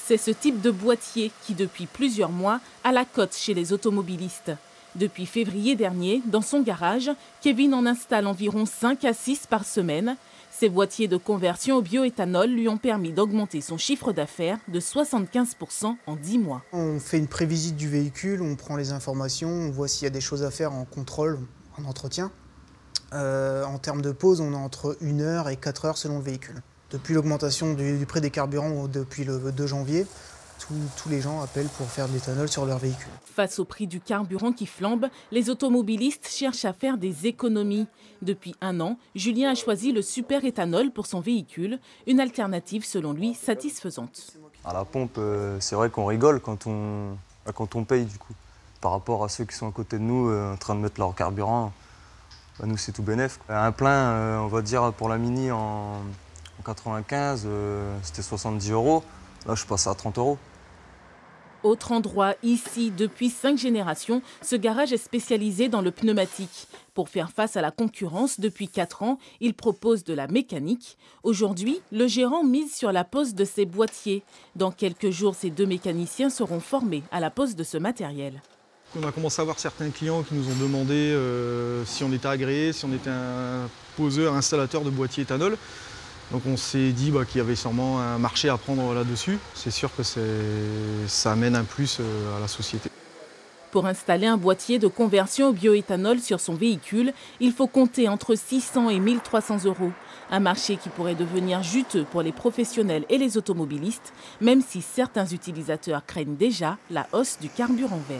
C'est ce type de boîtier qui, depuis plusieurs mois, a la cote chez les automobilistes. Depuis février dernier, dans son garage, Kevin en installe environ 5 à 6 par semaine. Ces boîtiers de conversion au bioéthanol lui ont permis d'augmenter son chiffre d'affaires de 75% en 10 mois. On fait une prévisite du véhicule, on prend les informations, on voit s'il y a des choses à faire en contrôle, en entretien. En termes de pause, on est entre 1 heure et 4 heures selon le véhicule. Depuis l'augmentation du prix des carburants depuis le 2 janvier, tous les gens appellent pour faire de l'éthanol sur leur véhicule. Face au prix du carburant qui flambe, les automobilistes cherchent à faire des économies. Depuis 1 an, Julien a choisi le super éthanol pour son véhicule, une alternative selon lui satisfaisante. À la pompe, c'est vrai qu'on rigole quand on paye du coup. Par rapport à ceux qui sont à côté de nous en train de mettre leur carburant, nous c'est tout bénef. Un plein, on va dire pour la Mini en 95, c'était 70 €. Là, je passe à 30 €. Autre endroit, ici, depuis 5 générations, ce garage est spécialisé dans le pneumatique. Pour faire face à la concurrence, depuis 4 ans, il propose de la mécanique. Aujourd'hui, le gérant mise sur la pose de ses boîtiers. Dans quelques jours, ces 2 mécaniciens seront formés à la pose de ce matériel. On a commencé à avoir certains clients qui nous ont demandé si on était agréé, si on était un poseur, installateur de boîtiers éthanol. Donc on s'est dit qu'il y avait sûrement un marché à prendre là-dessus. C'est sûr que ça amène un plus à la société. Pour installer un boîtier de conversion au bioéthanol sur son véhicule, il faut compter entre 600 et 1 300 €. Un marché qui pourrait devenir juteux pour les professionnels et les automobilistes, même si certains utilisateurs craignent déjà la hausse du carburant vert.